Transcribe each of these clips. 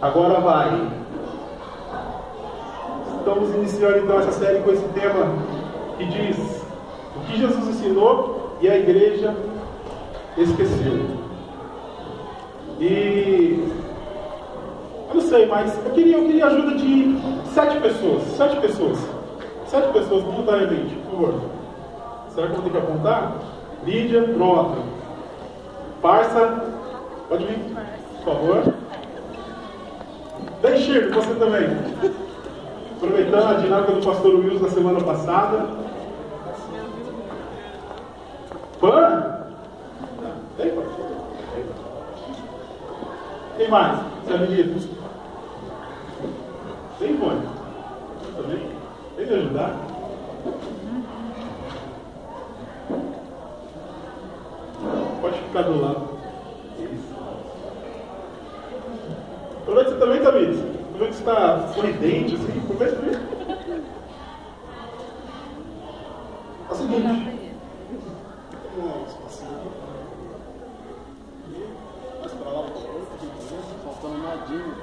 Agora vai. Estamos iniciando então essa série com esse tema que diz o que Jesus ensinou e a igreja esqueceu. E eu não sei, mas eu queria a ajuda de 7 pessoas. 7 pessoas voluntariamente, por favor. Será que eu vou ter que apontar? Lídia, pronto. Parça, pode vir, por favor. Daí, Chico, você também. Aproveitando a dinâmica do pastor Wilson da semana passada. Pan? Tem, pastor? Quem mais? Sabe, tem, Mônica? Também? Tem me ajudar? Pode ficar do lado. Isso. Aproveita você também, Tamires. Aproveita que você está sorridente, assim. Aproveita também. É o seguinte. Mais para lá, faltando nadinho.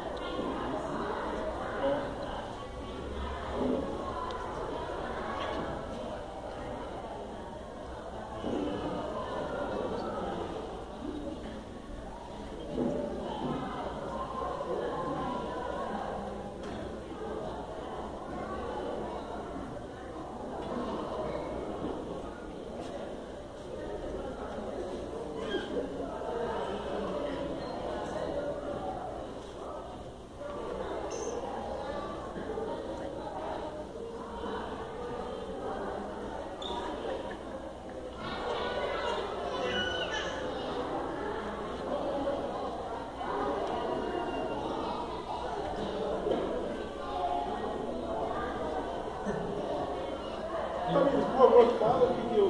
Por favor, fala o que eu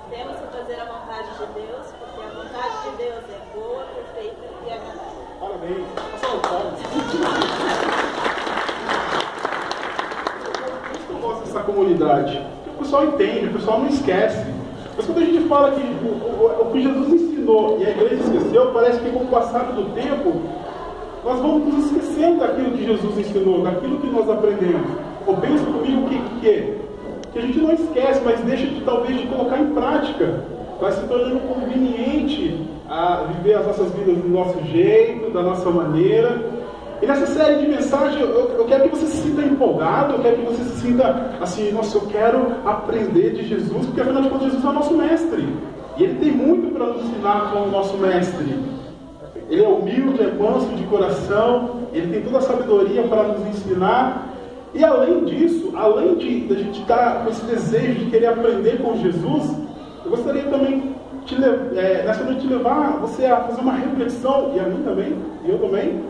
Temos que fazer a vontade de Deus, porque a vontade de Deus é boa, perfeita e agradável. Parabéns. Passa o palmo. Por isso que eu gosto dessa comunidade. Porque o pessoal entende, o pessoal não esquece. Mas quando a gente fala que o que Jesus ensinou e a igreja esqueceu, parece que com o passar do tempo nós vamos nos esquecendo daquilo que Jesus ensinou, daquilo que nós aprendemos. Ou pensa comigo que a gente não esquece, mas deixa talvez de colocar em prática. Vai se tornando conveniente a viver as nossas vidas do nosso jeito, da nossa maneira. E nessa série de mensagens, eu quero que você se sinta empolgado, eu quero que você se sinta assim, nossa, eu quero aprender de Jesus, porque afinal de contas Jesus é o nosso mestre. E Ele tem muito para nos ensinar com o nosso mestre. Ele é humilde, é manso de coração, Ele tem toda a sabedoria para nos ensinar. E além disso, além de a gente estar com esse desejo de querer aprender com Jesus, eu gostaria também nessa noite de levar você a fazer uma reflexão, e a mim também, e eu também,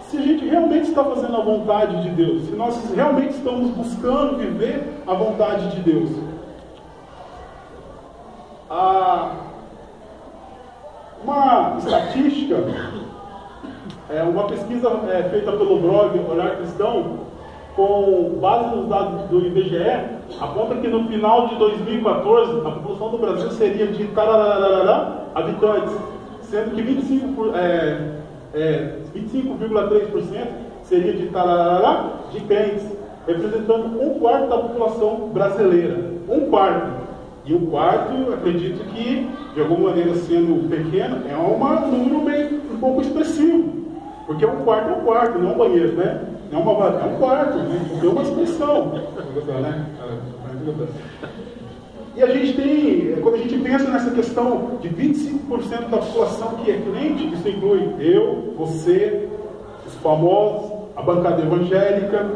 se a gente realmente está fazendo a vontade de Deus, se nós realmente estamos buscando viver a vontade de Deus. Uma estatística, uma pesquisa feita pelo blog Olhar Cristão, com base nos dados do IBGE, aponta que no final de 2014 a população do Brasil seria de habitantes, sendo que 25,3% seria de crentes, representando 1/4 da população brasileira. 1/4. E o quarto, acredito que, de alguma maneira sendo pequeno, é um número bem um pouco expressivo. Porque 1/4 é um quarto, não é um banheiro, né? É um quarto, né? Então é uma expressão. E a gente tem, quando a gente pensa nessa questão de 25% da população que é crente, isso inclui eu, você, os famosos, a bancada evangélica.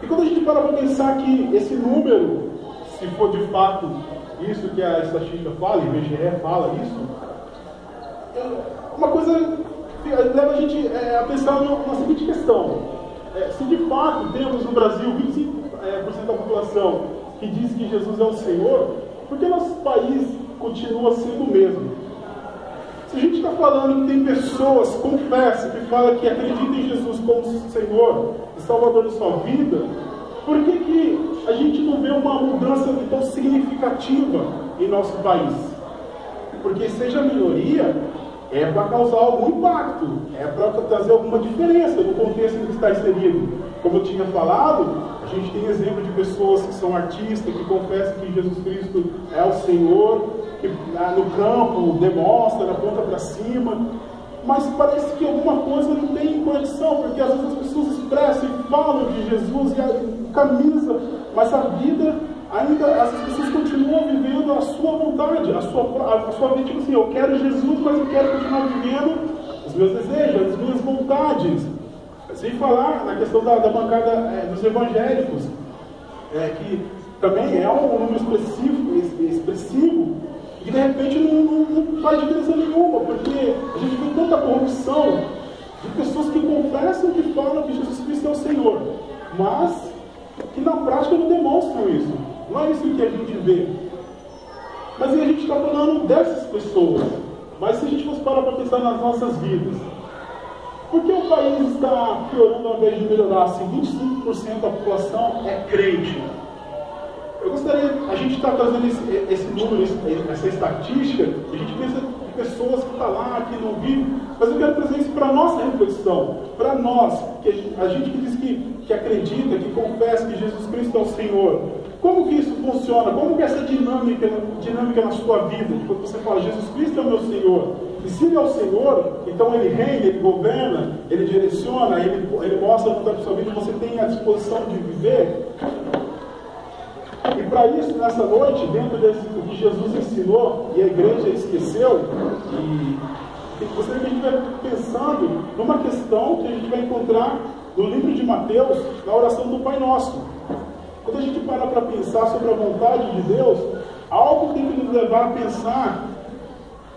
E quando a gente para pensar que esse número, se for de fato isso que a estatística fala, o IBGE fala isso, uma coisa leva a gente a pensar na seguinte questão. Se de fato temos no Brasil 25% da população que diz que Jesus é o Senhor, por que nosso país continua sendo o mesmo? Se a gente está falando que tem pessoas, confessa, que falam que acreditam em Jesus como Senhor e Salvador de sua vida, por que a gente não vê uma mudança tão significativa em nosso país? Porque seja a minoria, é para causar algum impacto, é para trazer alguma diferença no contexto em que está inserido. Como eu tinha falado, a gente tem exemplo de pessoas que são artistas, que confessam que Jesus Cristo é o Senhor, que no campo demonstra, aponta para cima, mas parece que alguma coisa não tem conexão, porque às vezes as pessoas expressam e falam de Jesus e a camisa, mas a vida, ainda essas pessoas continuam vivendo a sua vontade, a sua vida, tipo assim, eu quero Jesus, mas eu quero continuar vivendo os meus desejos, as minhas vontades. Sem falar na questão da bancada dos evangélicos, que também é um número expressivo, e de repente não faz diferença nenhuma, porque a gente vê tanta corrupção de pessoas que confessam que falam que Jesus Cristo é o Senhor, mas que na prática não demonstram isso. Não é isso que a gente vê. Mas aí a gente está falando dessas pessoas. Mas se a gente fosse parar para pensar nas nossas vidas, por que o país está piorando ao invés de melhorar? Se 25% da população é crente. Eu gostaria, a gente está trazendo esse número, essa estatística, a gente pensa de pessoas que estão lá, que não vivem, mas eu quero trazer isso para a nossa reflexão, para nós, que a gente que diz que acredita, que confessa que Jesus Cristo é o Senhor. Como que isso funciona? Como que essa dinâmica na sua vida? Quando você fala, Jesus Cristo é o meu Senhor, e se Ele é o Senhor, então Ele reina, Ele governa, Ele direciona, Ele mostra a vontade da sua vida, você tem a disposição de viver. E para isso, nessa noite, dentro do que Jesus ensinou e a igreja esqueceu, e gostaria que a gente vai pensando numa questão que a gente vai encontrar no livro de Mateus, na oração do Pai Nosso. Quando a gente para pensar sobre a vontade de Deus, algo tem que nos levar a pensar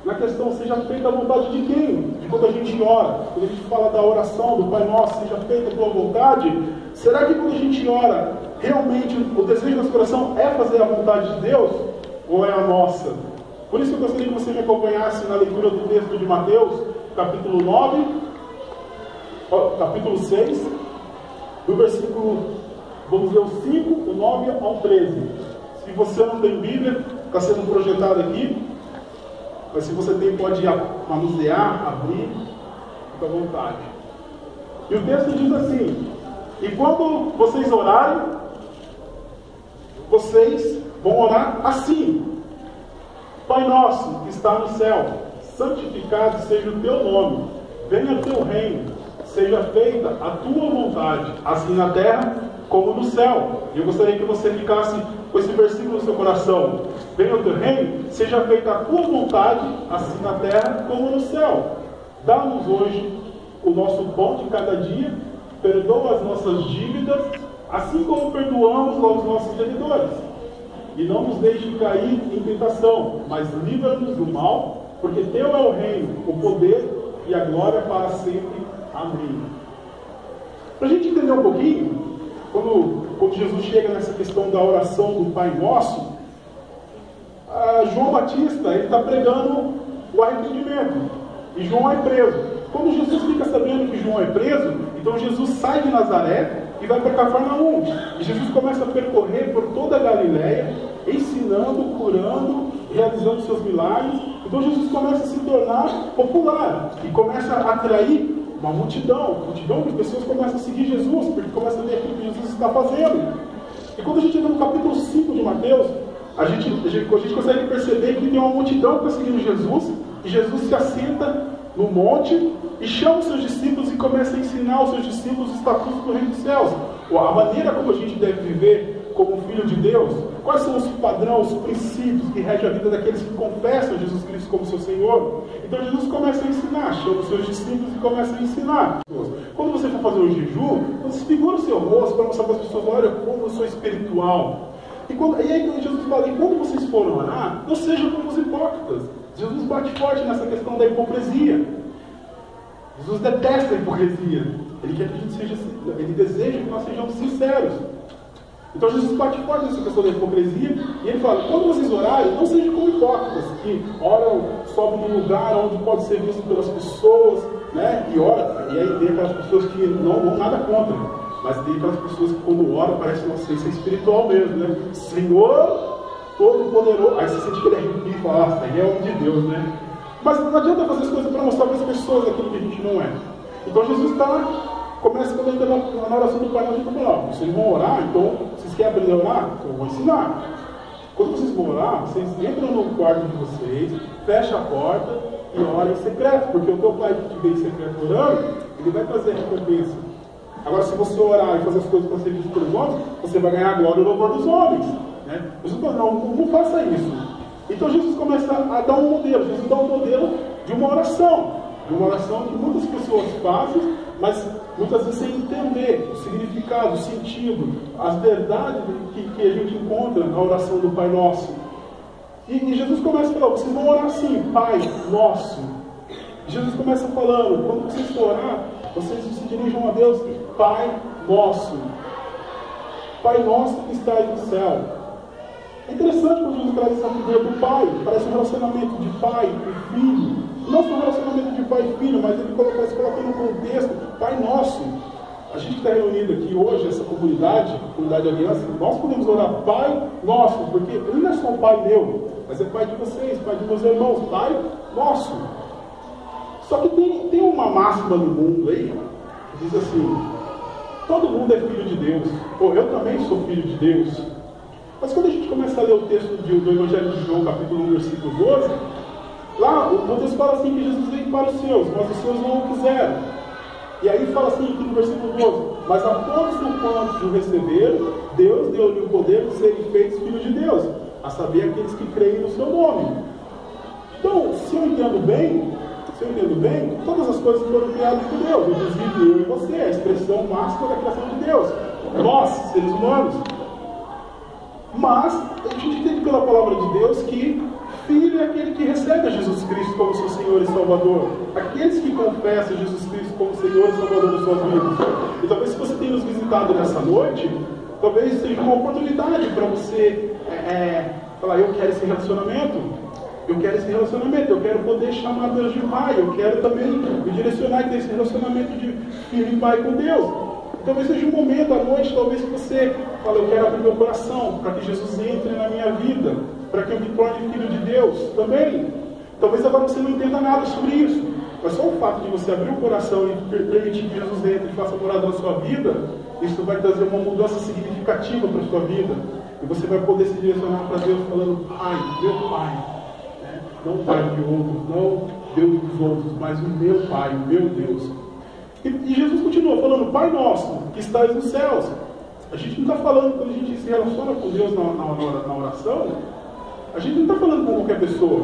na questão, seja feita a vontade de quem? De quando a gente ora, quando a gente fala da oração do Pai Nosso, seja feita a tua vontade, será que quando a gente ora, realmente o desejo do nosso coração é fazer a vontade de Deus? Ou é a nossa? Por isso eu gostaria que você me acompanhasse na leitura do texto de Mateus, capítulo 6, do versículo, vamos ver o 5, o 9 ao 13. Se você não tem Bíblia, está sendo projetado aqui, mas se você tem, pode manusear, abrir, fica à vontade. E o texto diz assim: e quando vocês orarem, vocês vão orar assim: Pai nosso que está no céu, santificado seja o teu nome, venha o teu reino, seja feita a tua vontade, assim na terra como no céu. E eu gostaria que você ficasse com esse versículo no seu coração: venha o teu reino, seja feita a tua vontade, assim na terra como no céu. Dá-nos hoje o nosso pão de cada dia, perdoa as nossas dívidas, assim como perdoamos aos nossos devedores. E não nos deixe cair em tentação, mas livra-nos do mal, porque teu é o reino, o poder e a glória para sempre. Amém. Para a gente entender um pouquinho, quando Jesus chega nessa questão da oração do Pai Nosso, João Batista está pregando o arrependimento, e João é preso. Quando Jesus fica sabendo que João é preso, então Jesus sai de Nazaré e vai para Cafarnaum. E Jesus começa a percorrer por toda a Galileia, ensinando, curando, realizando seus milagres. Então Jesus começa a se tornar popular e começa a atrair uma multidão de pessoas começam a seguir Jesus, porque começa a ver aquilo que Jesus está fazendo. E quando a gente entra no capítulo 5 de Mateus, a gente consegue perceber que tem uma multidão que está seguindo Jesus, e Jesus se assenta no monte e chama os seus discípulos e começa a ensinar os seus discípulos os estatutos do reino dos céus, a maneira como a gente deve viver como filho de Deus, quais são os padrões, os princípios que regem a vida daqueles que confessam Jesus Cristo como seu Senhor. Então Jesus começa a ensinar, chama os seus discípulos e começa a ensinar. Quando você for fazer um jejum, você figura o seu rosto para mostrar para as pessoas: olha como eu sou espiritual. E aí Jesus fala: e quando vocês forem orar, não sejam como os hipócritas. Jesus bate forte nessa questão da hipocrisia. Jesus detesta a hipocrisia. Ele quer que a gente seja, ele deseja que nós sejamos sinceros. Então Jesus bate forte nessa questão da hipocrisia, e ele fala: quando vocês orarem, não sejam como hipócritas, que oram, sobem num lugar onde pode ser visto pelas pessoas, né? E ora, e aí tem aquelas pessoas que não nada contra, mas tem aquelas pessoas que quando oram parece uma ciência espiritual mesmo, né? Senhor Todo-Poderoso. Aí você sente que ele arrepia e fala: ah, aí é homem de Deus, né? Mas não adianta fazer as coisas para mostrar para as pessoas aquilo que a gente não é. Então Jesus começa quando ele está na oração do Pai Nosso, ele fala, vocês vão orar, então vocês querem aprender a orar? Então eu vou ensinar. Quando vocês vão orar, vocês entram no quarto de vocês, fecham a porta e orem em secreto, porque o teu Pai que te vê em secreto orando, ele vai trazer a recompensa. Agora, se você orar e fazer as coisas para ser visto pelos homens, você vai ganhar a glória e o louvor dos homens. Né? Jesus fala, não faça isso. Então Jesus começa a dar um modelo. Jesus dá um modelo de uma oração. De uma oração que muitas pessoas fazem, mas muitas vezes sem entender o significado, o sentido, as verdades que a gente encontra na oração do Pai Nosso. E Jesus começa a falar, vocês vão orar assim, Pai Nosso. E Jesus começa falando, quando vocês for orar, vocês se dirigam a Deus, Pai Nosso. Pai Nosso que está aí no céu. É interessante quando Jesus traz essa figura do Pai, parece um relacionamento de pai e filho. Não só um relacionamento de pai e filho, mas ele se coloca no contexto, Pai Nosso. A gente está reunido aqui hoje, essa comunidade aliança, nós podemos orar Pai Nosso, porque ele não é só um Pai meu, mas é Pai de vocês, Pai de meus irmãos, Pai Nosso. Só que tem uma máxima no mundo aí, que diz assim, todo mundo é filho de Deus, ou eu também sou filho de Deus. Mas quando a gente começa a ler o texto do Evangelho de João, capítulo 1, versículo 12, lá o texto fala assim que Jesus veio para os seus, mas os seus não o quiseram. E aí fala assim aqui no versículo 12, mas a todos quantos o receberam, Deus deu-lhe o poder de serem feitos filhos de Deus, a saber aqueles que creem no seu nome. Então, se eu entendo bem, todas as coisas foram criadas por Deus, inclusive eu e você, a expressão máxima da criação de Deus. Nós, seres humanos. Mas a gente entende pela palavra de Deus que filho é aquele que recebe a Jesus Cristo como seu Senhor e Salvador. Aqueles que confessam Jesus Cristo como Senhor e Salvador das suas vidas. E talvez se você tenha nos visitado nessa noite, talvez seja uma oportunidade para você falar, eu quero esse relacionamento. Eu quero poder chamar Deus de Pai. Eu quero também me direcionar e ter esse relacionamento de filho e pai com Deus. Talvez seja um momento à noite, talvez que você fale, eu quero abrir meu coração para que Jesus entre na minha vida, para que eu me torne filho de Deus também. Talvez agora você não entenda nada sobre isso, mas só o fato de você abrir o coração e permitir que Jesus entre e faça morada na sua vida, isso vai trazer uma mudança significativa para a sua vida. E você vai poder se direcionar para Deus falando, Pai, meu Pai. Né? Não Pai de outros, não Deus dos outros, mas o meu Pai, o meu Deus. E Jesus continua falando, Pai Nosso, que estás nos céus. A gente não está falando, quando a gente se relaciona com Deus na oração, a gente não está falando com qualquer pessoa.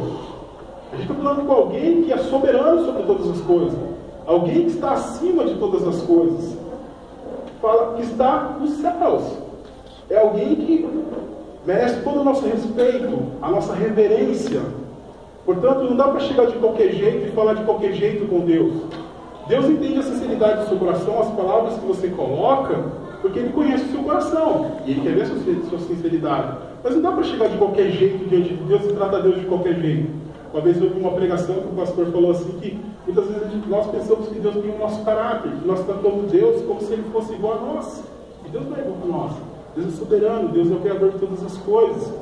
A gente está falando com alguém que é soberano sobre todas as coisas. Alguém que está acima de todas as coisas. Fala que está nos céus. É alguém que merece todo o nosso respeito, a nossa reverência. Portanto, não dá para chegar de qualquer jeito e falar de qualquer jeito com Deus. Deus entende a sinceridade do seu coração, as palavras que você coloca, porque Ele conhece o seu coração e Ele quer ver a sua sinceridade. Mas não dá para chegar de qualquer jeito diante de Deus e tratar Deus de qualquer jeito. Uma vez eu ouvi uma pregação que o pastor falou assim, que muitas vezes nós pensamos que Deus tem o nosso caráter, que nós tratamos Deus como se Ele fosse igual a nós. E Deus não é igual a nós. Deus é soberano, Deus é o Criador de todas as coisas.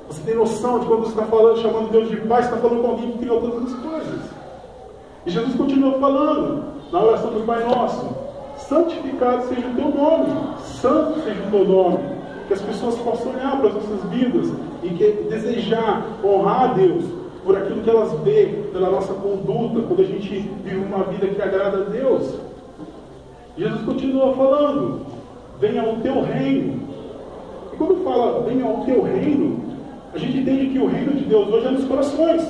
Você tem noção de quando você está falando, chamando Deus de Pai, você está falando com alguém que criou todas as coisas. E Jesus continua falando, na oração do Pai Nosso, santificado seja o teu nome, santo seja o teu nome, que as pessoas possam olhar para as nossas vidas e que desejar honrar a Deus por aquilo que elas veem, pela nossa conduta, quando a gente vive uma vida que agrada a Deus. Jesus continua falando, venha ao teu reino. E quando fala venha ao teu reino, a gente entende que o reino de Deus hoje é nos corações.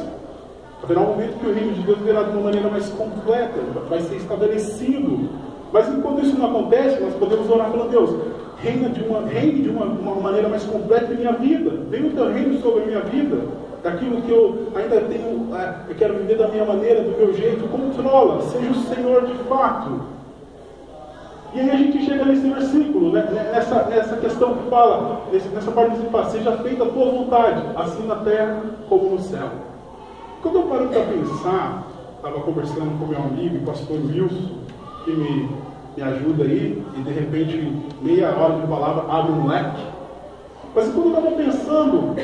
Haverá um momento que o reino de Deus virá de uma maneira mais completa, vai ser estabelecido. Mas enquanto isso não acontece, nós podemos orar falando, Deus, reine de uma maneira mais completa em minha vida. Venha o teu reino sobre a minha vida. Daquilo que eu ainda tenho, eu quero viver da minha maneira, do meu jeito, controla, seja o Senhor de fato. E aí a gente chega nesse versículo, né? nessa questão que fala, nessa parte que fala, seja feita a tua vontade, assim na terra como no céu. Quando eu paro para pensar, estava conversando com meu amigo, o pastor Wilson, que me ajuda aí, e de repente, meia hora de palavra abre um leque. Mas quando eu estava pensando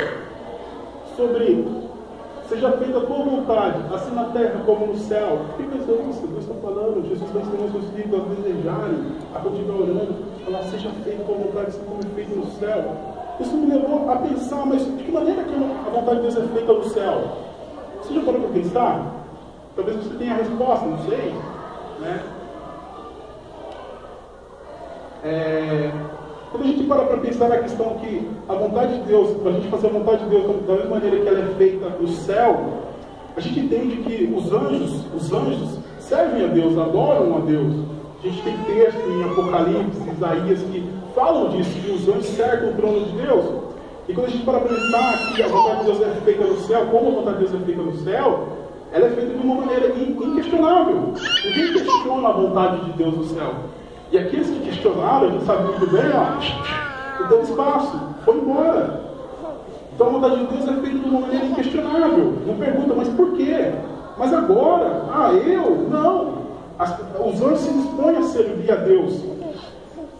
seja feita a tua vontade, assim na terra como no céu. O que Deus está falando? Jesus está ensinando seus filhos a desejarem, a continuar orando, falar, seja feita a tua vontade, assim como é feita no céu. Isso me levou a pensar, mas de que maneira que a vontade de Deus é feita no céu? Você já parou para pensar? Talvez você tenha a resposta, não sei, né? Quando a gente para pensar na questão que a vontade de Deus, para a gente fazer a vontade de Deus da mesma maneira que ela é feita no céu, a gente entende que os anjos servem a Deus, adoram a Deus. A gente tem texto em Apocalipse, Isaías, que falam disso, que os anjos cercam o trono de Deus. E quando a gente para pensar que a vontade de Deus é feita no céu, como a vontade de Deus é feita no céu, ela é feita de uma maneira inquestionável. Ninguém questiona a vontade de Deus no céu. E aqueles que questionaram, a gente sabe muito bem, não deu espaço, foi embora. Então a vontade de Deus é feita de uma maneira inquestionável. Não pergunta, mas por quê? Mas agora? Eu? Não. Os anjos se dispõem a servir a Deus.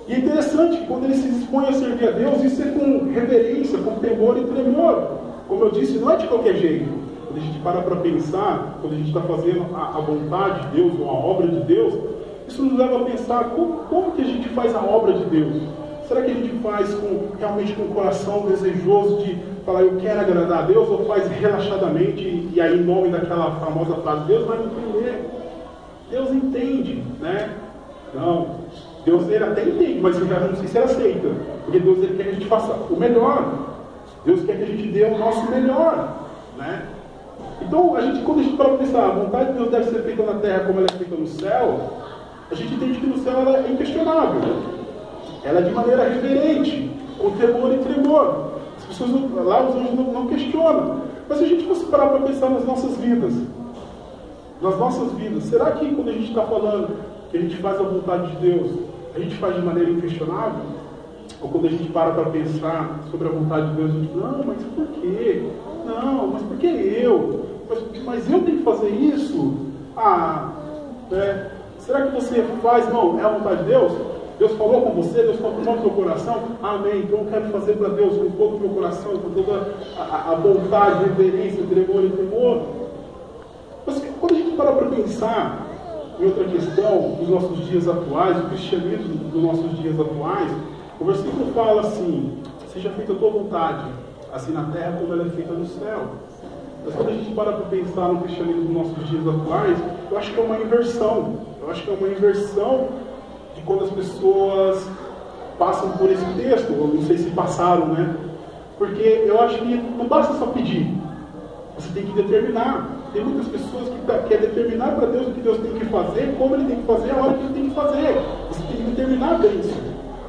E é interessante que quando eles se dispõem a servir a Deus, isso é com reverência, com temor e tremor. Como eu disse, não é de qualquer jeito. Quando a gente para pensar, quando a gente está fazendo a vontade de Deus ou a obra de Deus, isso nos leva a pensar como que a gente faz a obra de Deus. Será que a gente faz realmente com o coração desejoso de falar, eu quero agradar a Deus, ou faz relaxadamente, e aí em nome daquela famosa frase, Deus vai me entender? Deus entende, né? Não. Deus ele até entende, mas eu não sei se ele aceita. Porque Deus ele quer que a gente faça o melhor. Deus quer que a gente dê o nosso melhor, né? Então, quando a gente para pensar, a vontade de Deus deve ser feita na terra como ela é feita no céu, a gente entende que no céu ela é inquestionável. Ela é de maneira reverente, com temor e tremor. As pessoas lá, os anjos não questionam. Mas se a gente fosse parar para pensar nas nossas vidas, será que quando a gente está falando que a gente faz a vontade de Deus, a gente faz de maneira inquestionável? Ou quando a gente para pensar sobre a vontade de Deus, a gente diz, não, mas por quê? Não, mas por que eu? Mas eu tenho que fazer isso? Será que você faz, não, é a vontade de Deus? Deus falou com você, Deus confirmou no seu coração? Amém, então eu quero fazer para Deus com todo o meu coração, com toda a vontade, reverência, tremor e temor. Mas quando a gente para pensar em outra questão dos nossos dias atuais, o cristianismo dos nossos dias atuais, o versículo fala assim, seja feita a tua vontade, assim na terra como ela é feita no céu. Mas quando a gente para pensar no cristianismo dos nossos dias atuais, eu acho que é uma inversão. Eu acho que é uma inversão de quando as pessoas passam por esse texto, ou não sei se passaram, né? Porque eu acho que não basta só pedir, você tem que determinar. Tem muitas pessoas que querem determinar para Deus o que Deus tem que fazer, como Ele tem que fazer, a hora que Ele tem que fazer. Você tem que determinar bem isso.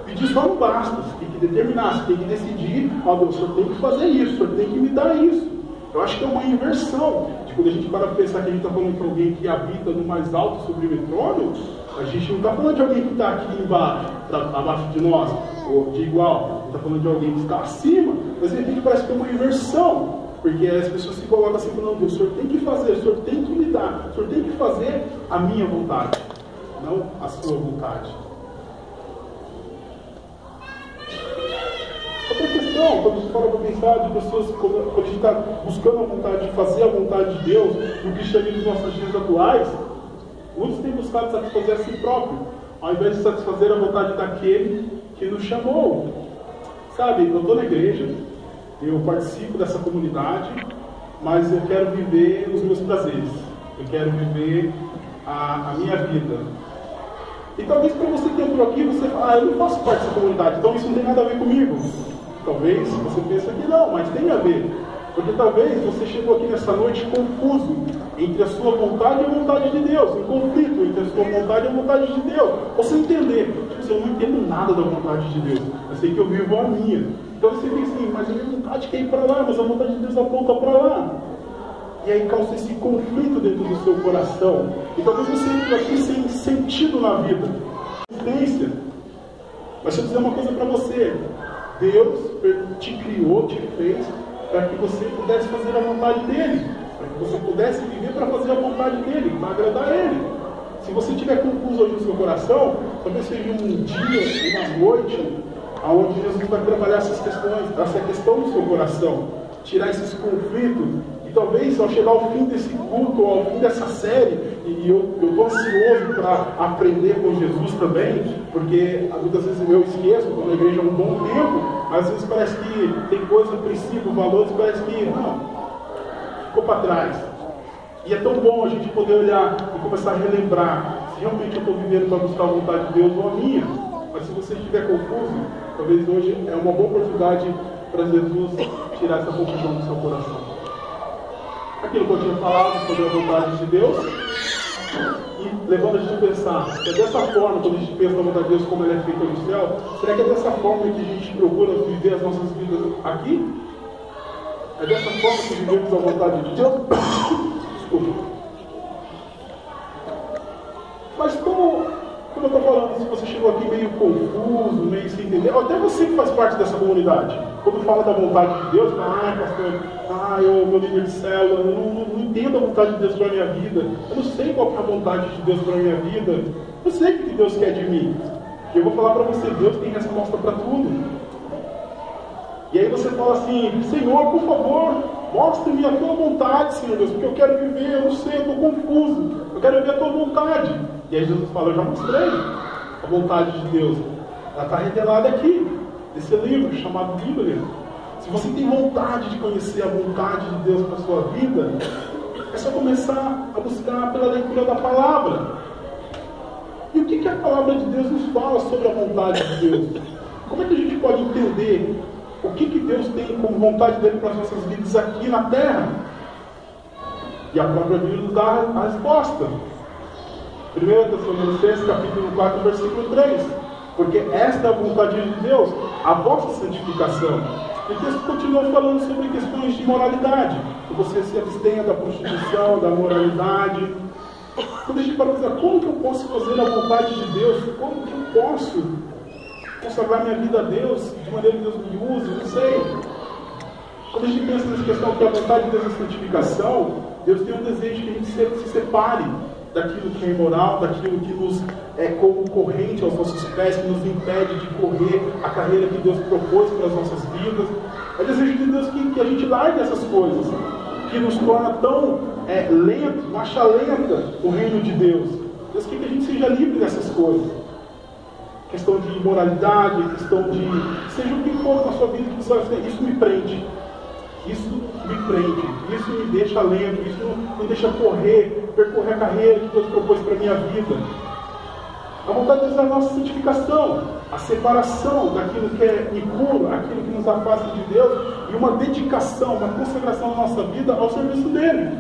Pedir só não basta, você tem que determinar, você tem que decidir, Deus, o Senhor tem que fazer isso, o Senhor tem que me dar isso. Eu acho que é uma inversão. Quando a gente para pensar que a gente está falando de alguém que habita no mais alto sublime trono, a gente não está falando de alguém que está aqui embaixo, abaixo de nós, ou de igual. A gente está falando de alguém que está acima, mas de repente parece que é uma inversão. Porque as pessoas se colocam assim, falando, Deus, o Senhor tem que fazer, o Senhor tem que me dar, o Senhor tem que fazer a minha vontade, não a sua vontade. Outra questão, quando a gente fala para pensar de pessoas, quando a gente está buscando a vontade de fazer a vontade de Deus, no cristianismo dos nossos dias atuais, muitos têm buscado satisfazer a si próprio, ao invés de satisfazer a vontade daquele que nos chamou. Sabe, eu estou na igreja, eu participo dessa comunidade, mas eu quero viver os meus prazeres, eu quero viver a minha vida. E talvez para você que entrou aqui, você fala, eu não faço parte dessa comunidade, então isso não tem nada a ver comigo. Talvez você pense que não, mas tem a ver. Porque talvez você chegou aqui nessa noite confuso entre a sua vontade e a vontade de Deus, em conflito entre a sua vontade e a vontade de Deus. Você entender, eu não entendo nada da vontade de Deus, eu sei que eu vivo a minha. Então você pensa assim, mas a minha vontade quer ir para lá, mas a vontade de Deus aponta para lá. E aí causa esse conflito dentro do seu coração. E talvez você entre aqui sem sentido na vida, existência. Mas deixa eu dizer uma coisa para você. Deus te criou, te fez para que você pudesse fazer a vontade dEle. Para que você pudesse viver para fazer a vontade dEle, para agradar a Ele. Se você estiver confuso hoje no seu coração, talvez seja um dia, uma noite, onde Jesus vai trabalhar essas questões, essa questão do seu coração, tirar esses conflitos E talvez ao chegar ao fim desse culto, ou ao fim dessa série, e eu estou ansioso para aprender com Jesus também, porque muitas vezes eu esqueço, estou na igreja há um bom tempo, mas às vezes parece que tem coisa, princípio, valores, parece que não, ficou para trás. E é tão bom a gente poder olhar e começar a relembrar se realmente eu estou vivendo para buscar a vontade de Deus ou a minha. Mas se você estiver confuso, talvez hoje é uma boa oportunidade para Jesus tirar essa confusão do seu coração. Aquilo que eu tinha falado sobre a vontade de Deus, e levando a gente a pensar, que é dessa forma, quando a gente pensa na vontade de Deus como ela é feita no céu, será que é dessa forma que a gente procura viver as nossas vidas aqui? É dessa forma que vivemos a vontade de Deus? Desculpa. Mas como eu estou falando, se você chegou aqui meio confuso, meio sem entender, até você que faz parte dessa comunidade, quando fala da vontade de Deus, fala, pastor, eu, meu líder de célula, eu não entendo a vontade de Deus para a minha vida, eu não sei qual é a vontade de Deus para a minha vida, eu não sei o que Deus quer de mim. E eu vou falar para você, Deus tem resposta para tudo. E aí você fala assim, Senhor, por favor, mostre-me a tua vontade, Senhor Deus, porque eu quero viver, eu não sei, eu estou confuso, eu quero ver a tua vontade. E aí Jesus fala, eu já mostrei a vontade de Deus. Ela está revelada aqui, nesse livro chamado Bíblia. Se você tem vontade de conhecer a vontade de Deus para a sua vida, é só começar a buscar pela leitura da palavra. E o que a palavra de Deus nos fala sobre a vontade de Deus? Como é que a gente pode entender o que Deus tem como vontade dele para as nossas vidas aqui na terra? E a própria Bíblia nos dá a resposta. 1 Tessalonicenses capítulo 4, versículo 3. Porque esta é a vontade de Deus, a vossa santificação. E o texto continua falando sobre questões de moralidade. Que você se abstenha da prostituição, da moralidade. Quando a gente para pensar, como que eu posso fazer a vontade de Deus? Como que eu posso consagrar minha vida a Deus de maneira que Deus me use? Não sei. Quando a gente pensa nessa questão que a vontade de Deus é a santificação, Deus tem um desejo que a gente se separe daquilo que é imoral, daquilo que nos é como corrente aos nossos pés, que nos impede de correr a carreira que Deus propôs para as nossas vidas. É desejo de Deus que a gente largue essas coisas, que nos torna tão lento, marcha lenta o reino de Deus. Deus quer que a gente seja livre dessas coisas. Questão de imoralidade, questão de seja o que for na sua vida, que você vai fazer, isso me prende. Isso me prende, isso me deixa lento, isso não me deixa percorrer a carreira que Deus propôs para a minha vida. A vontade de Deus é a nossa santificação, a separação daquilo que é impuro, aquilo que nos afasta de Deus, e uma dedicação, uma consagração da nossa vida ao serviço dele.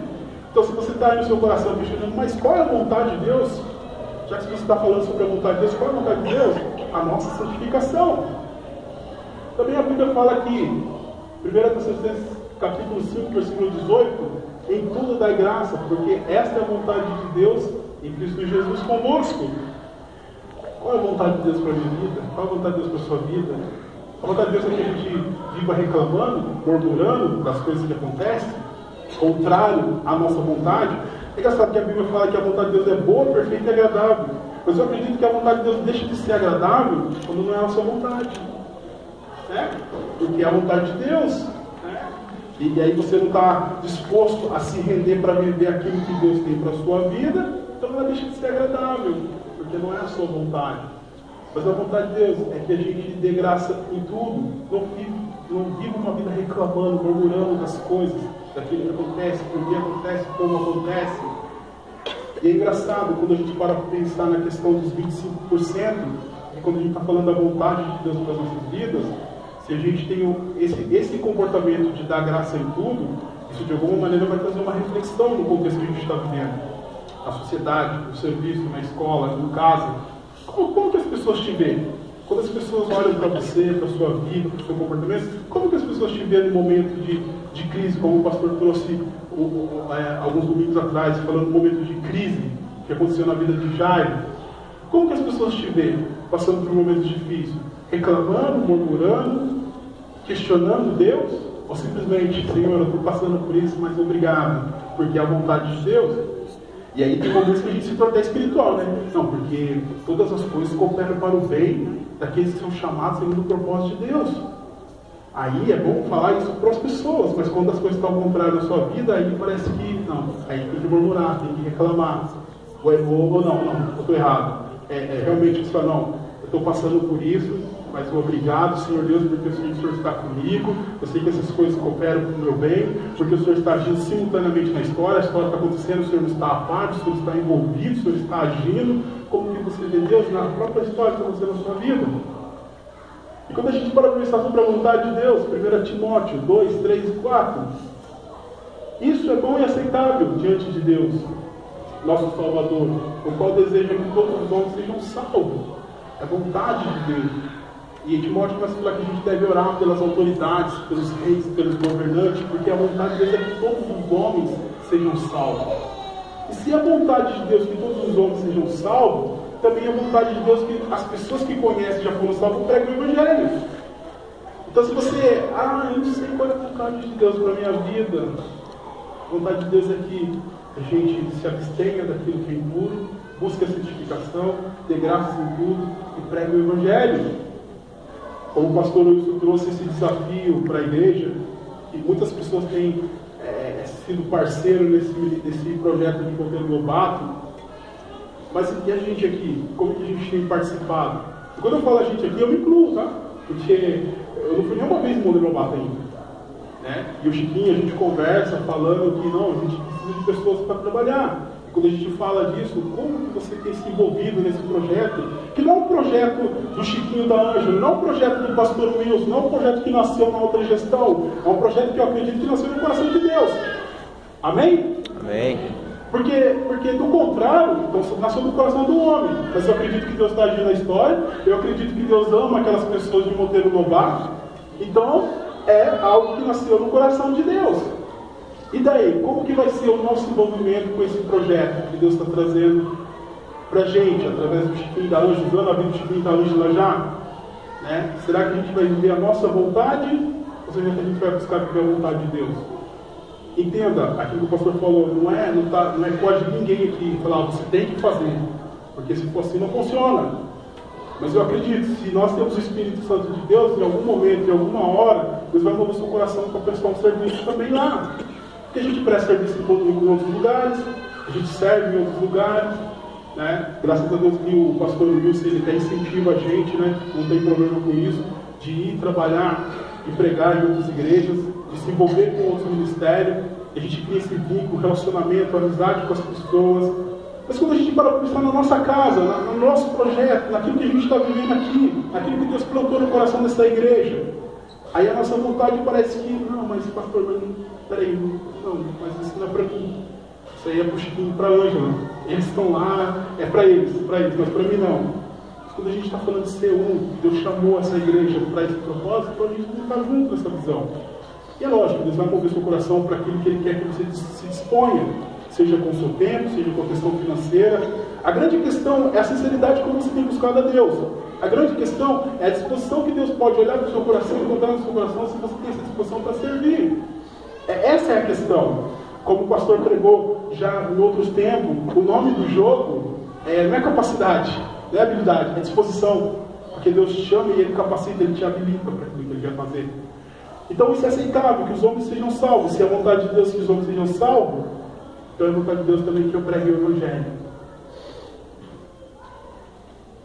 Então, se você está aí no seu coração questionando, mas qual é a vontade de Deus? Já que você está falando sobre a vontade de Deus, qual é a vontade de Deus? A nossa santificação. Também a Bíblia fala aqui, 1 Tessalonicenses capítulo 5, versículo 18, em tudo dai graça, porque esta é a vontade de Deus em Cristo Jesus conosco. Qual é a vontade de Deus para a minha vida? Qual é a vontade de Deus para a sua vida? A vontade de Deus é que a gente viva reclamando, murmurando das coisas que acontecem, contrário à nossa vontade. É engraçado que a Bíblia fala que a vontade de Deus é boa, perfeita e agradável. Mas eu acredito que a vontade de Deus deixa de ser agradável quando não é a sua vontade. Porque é a vontade de Deus. E aí você não está disposto a se render para viver aquilo que Deus tem para a sua vida, então ela deixa de ser agradável, porque não é a sua vontade. Mas a vontade de Deus é que a gente dê graça em tudo, não viva uma vida reclamando, murmurando das coisas, daquilo que acontece, por que acontece, como acontece. E é engraçado quando a gente para pensar na questão dos 25%, e quando a gente está falando da vontade de Deus para as nossas vidas, se a gente tem esse comportamento de dar graça em tudo, isso de alguma maneira vai trazer uma reflexão no contexto que a gente está vivendo. Na sociedade, no serviço, na escola, em casa. Como que as pessoas te veem? Quando as pessoas olham para você, para a sua vida, para o seu comportamento, como que as pessoas te veem no momento de crise, como o pastor trouxe alguns domingos atrás, falando do momento de crise que aconteceu na vida de Jairo? Como que as pessoas te veem passando por momentos difíceis? Reclamando, murmurando, questionando Deus, ou simplesmente, Senhor, eu estou passando por isso, mas obrigado, porque é a vontade de Deus. E aí tem momentos que a gente se torna até espiritual, né? Não, porque todas as coisas cooperam para o bem daqueles que são chamados segundo o propósito de Deus. Aí é bom falar isso para as pessoas, mas quando as coisas estão ao contrário na sua vida, aí parece que não, aí tem que murmurar, tem que reclamar. Ou não, eu estou errado. Realmente você fala, não, eu estou passando por isso, mas obrigado, Senhor Deus, porque eu sei que o Senhor está comigo, eu sei que essas coisas cooperam para o meu bem, porque o Senhor está agindo simultaneamente na história, a história está acontecendo, o Senhor não está à parte, o Senhor está envolvido, o Senhor está agindo, como que você vê Deus na própria história que está acontecendo na sua vida. E quando a gente para pensar sobre a vontade de Deus, 1 Timóteo 2, 3 e 4, isso é bom e aceitável diante de Deus, nosso Salvador, o qual deseja que todos os homens sejam salvos. É a vontade de Deus. E Timóteo vai falar que a gente deve orar pelas autoridades, pelos reis, pelos governantes, porque a vontade de Deus é que todos os homens sejam salvos. E se a vontade de Deus é que todos os homens sejam salvos, também é a vontade de Deus que as pessoas que conhecem já foram salvos preguem o Evangelho. Então se você, eu não sei qual é a vontade de Deus para a minha vida, a vontade de Deus é que a gente se abstenha daquilo que é impuro, busque a santificação, dê graças em tudo e pregue o Evangelho. Como o pastor Wilson trouxe esse desafio para a igreja, que muitas pessoas têm sido parceiro nesse projeto de Monteiro Lobato, mas e a gente aqui? Como que a gente tem participado? E quando eu falo a gente aqui, eu me incluo, tá? Porque eu não fui nenhuma vez em Monteiro Lobato ainda. Né? E o Chiquinho, a gente conversa falando que não, a gente precisa de pessoas para trabalhar. E quando a gente fala disso, como que você tem se envolvido nesse projeto? Que não é um projeto do Chiquinho da Ângela, não é um projeto do pastor Wilson, não é um projeto que nasceu na outra gestão, é um projeto que eu acredito que nasceu no coração de Deus. Amém? Amém. Porque do contrário, então, nasceu do coração do homem. Mas eu acredito que Deus está agindo na história, eu acredito que Deus ama aquelas pessoas de Monteiro Lobato. Então, é algo que nasceu no coração de Deus. E daí, como que vai ser o nosso envolvimento com esse projeto que Deus está trazendo para a gente, através do Chiquinho da Ângela, usando a vida do Chiquinho da Ângela já? Né? Será que a gente vai viver a nossa vontade, ou seja, que a gente vai buscar viver a vontade de Deus? Entenda, aquilo que o pastor falou, não é coagir ninguém aqui, falar, você tem que fazer, porque se for assim não funciona. Mas eu acredito, se nós temos o Espírito Santo de Deus, em algum momento, em alguma hora, Deus vai mover o seu coração para prestar um serviço também lá. Porque a gente presta serviço em outros lugares, a gente serve em outros lugares, né? Graças a Deus que o pastor Wilson, ele até incentiva a gente, né? Não tem problema com isso, de ir trabalhar e pregar em outras igrejas, de se envolver com outros ministérios, a gente cria esse vínculo, relacionamento, amizade com as pessoas. Mas quando a gente para pensar na nossa casa, no nosso projeto, naquilo que a gente está vivendo aqui, naquilo que Deus plantou no coração dessa igreja, aí a nossa vontade parece que, não, mas pastor, peraí, não, mas isso não é para mim. Isso aí é para o Chiquinho e para a Ângela. Eles estão lá, é para eles, mas para mim não. Mas quando a gente está falando de ser um, Deus chamou essa igreja para esse propósito, então a gente não está junto nessa visão. E é lógico, Deus vai mover seu coração para aquilo que Ele quer que você se disponha, seja com o seu tempo, seja com a questão financeira. A grande questão é a sinceridade como você tem buscado a Deus. A grande questão é a disposição que Deus pode olhar para o seu coração e encontrar no seu coração se você tem essa disposição para servir. Essa é a questão. Como o pastor pregou já em outros tempos, o nome do jogo não é capacidade, não é habilidade, é disposição. Porque Deus te chama e Ele capacita, Ele te habilita para aquilo que Ele quer fazer. Então isso é aceitável, que os homens sejam salvos. Se é a vontade de Deus que os homens sejam salvos, então é a vontade de Deus também que eu pregue o Evangelho.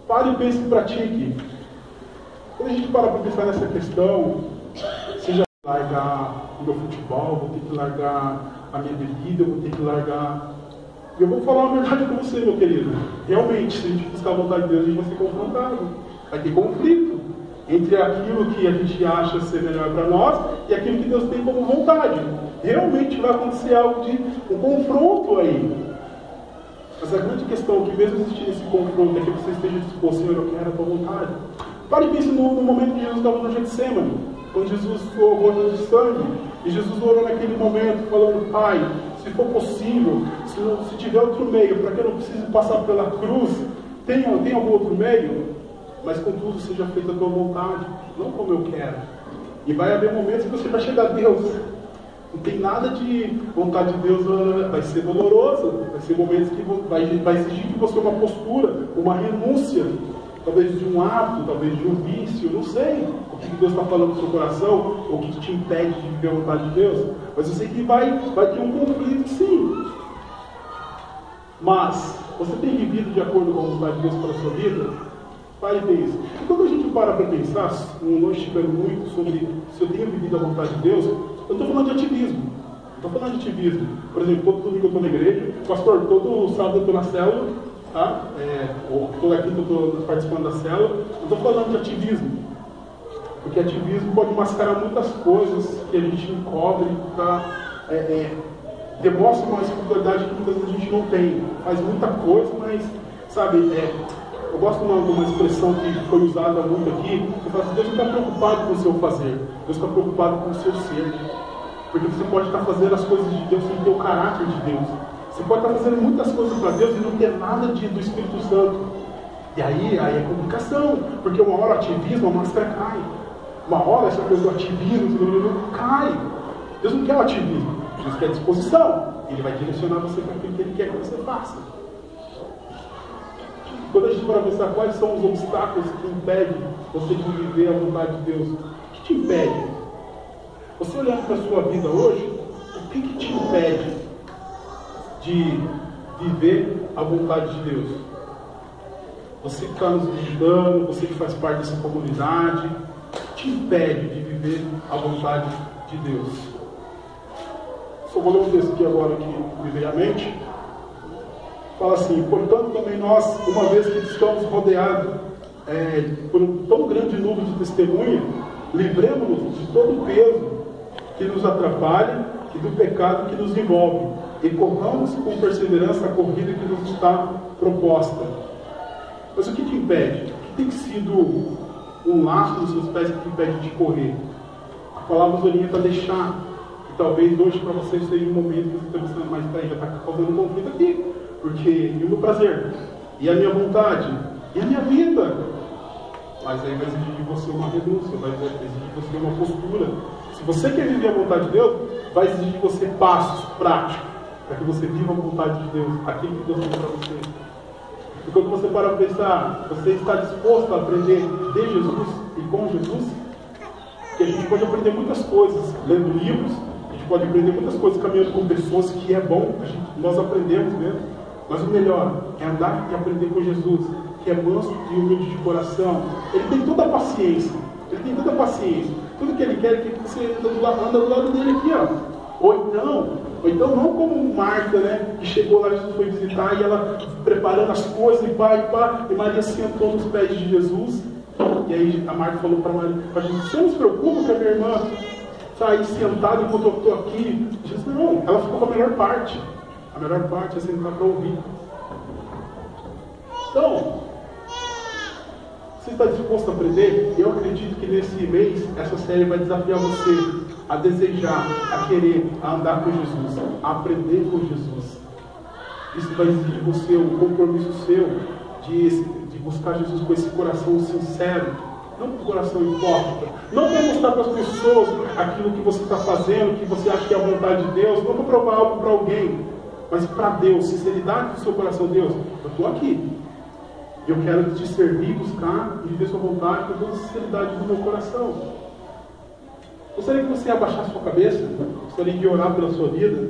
Pare e pense e pratique. Quando a gente para pensar nessa questão, seja largar o meu futebol, vou ter que largar a minha bebida, eu vou ter que largar... Eu vou falar a verdade com você, meu querido. Realmente, se a gente buscar a vontade de Deus, a gente vai ser confrontado. Vai ter conflito entre aquilo que a gente acha ser melhor para nós e aquilo que Deus tem como vontade. Realmente vai acontecer algo de um confronto aí. Mas a grande questão é que mesmo existindo esse confronto, é que você esteja disposto, Senhor, eu quero a tua vontade. Pare e pense no momento que Jesus estava no Getsemane, quando Jesus foi o gota de sangue, e Jesus orou naquele momento, falando, Pai, se for possível, se tiver outro meio, para que eu não precise passar pela cruz, tem algum outro meio? Mas contudo seja feita a tua vontade, não como eu quero. E vai haver momentos que você vai chegar a Deus. Não tem nada de vontade de Deus, vai ser doloroso. Vai ser momentos que vai exigir de você uma postura, uma renúncia. Talvez de um hábito, talvez de um vício, não sei. O que Deus está falando no seu coração, ou o que te impede de viver a vontade de Deus. Mas eu sei que vai ter um conflito, sim. Mas, você tem vivido de acordo com a vontade de Deus para a sua vida? Pare e pense. E quando a gente para pensar, não esticando muito sobre se eu tenho vivido a vontade de Deus, eu não estou falando de ativismo. Não estou falando de ativismo. Por exemplo, todo domingo eu estou na igreja, pastor, todo sábado eu estou na célula, tá? Ou toda quinta eu estou participando da célula. Não estou falando de ativismo. Porque ativismo pode mascarar muitas coisas que a gente encobre, tá? Demonstra uma espiritualidade que muitas vezes a gente não tem. Faz muita coisa, mas, sabe, eu gosto de uma expressão que foi usada muito aqui, que fala assim, Deus não está preocupado com o seu fazer, Deus está preocupado com o seu ser. Porque você pode estar fazendo as coisas de Deus sem ter o caráter de Deus. Você pode estar fazendo muitas coisas para Deus e não ter nada do Espírito Santo. E aí é complicação, porque uma hora o ativismo, a máscara cai. Uma hora essa coisa do ativismo cai. Deus não quer o ativismo, Deus quer disposição. Ele vai direcionar você para aquilo que Ele quer que você faça. Quando a gente para pensar quais são os obstáculos que impedem você de viver a vontade de Deus, o que te impede? Você olhando para a sua vida hoje, o que te impede de viver a vontade de Deus? Você que está nos visitando, você que faz parte dessa comunidade, o que te impede de viver a vontade de Deus? Só vou ler um texto aqui agora que me veio à mente. Fala assim, portanto também nós, uma vez que estamos rodeados por um tão grande número de testemunha, livremos-nos de todo o peso que nos atrapalha e do pecado que nos envolve, e corramos com perseverança a corrida que nos está proposta. Mas o que te impede? O que tem sido um laço nos seus pés que te impede de correr? A palavra nos orienta a deixar, e talvez hoje para vocês seja um momento que você está pensando, mas peraí, já está causando um conflito aqui. Porque e o meu prazer, e a minha vontade, e a minha vida. Mas aí vai exigir de você uma renúncia, vai exigir de você uma postura. Se você quer viver a vontade de Deus, vai exigir de você passos práticos, para que você viva a vontade de Deus, aquilo que Deus tem para você. E quando você para pensar, você está disposto a aprender de Jesus e com Jesus? Porque a gente pode aprender muitas coisas lendo livros, a gente pode aprender muitas coisas caminhando com pessoas, que é bom, nós aprendemos mesmo. Mas o melhor é andar e aprender com Jesus, que é manso e humilde de coração. Ele tem toda a paciência. Ele tem toda a paciência. Tudo que Ele quer é que você anda do lado dele aqui, ó. Ou então não como Marta, né? Que chegou lá, Jesus foi visitar e ela preparando as coisas e pá, e Maria sentou nos pés de Jesus. E aí a Marta falou para Jesus, você não se preocupa que a minha irmã está aí sentada enquanto eu estou aqui? Jesus, não, ela ficou com a melhor parte. A melhor parte é sentar para ouvir. Então, você está disposto a aprender? Eu acredito que nesse mês, essa série vai desafiar você a desejar, a querer, a andar com Jesus, a aprender com Jesus. Isso vai exigir de você um compromisso seu de buscar Jesus com esse coração sincero, não com o coração hipócrita, não para mostrar para as pessoas aquilo que você está fazendo, que você acha que é a vontade de Deus, não para provar algo para alguém, mas para Deus, sinceridade do seu coração. Deus, eu estou aqui, eu quero te servir, buscar e viver sua vontade com toda a sinceridade do meu coração. Gostaria que você abaixasse sua cabeça, gostaria de orar pela sua vida.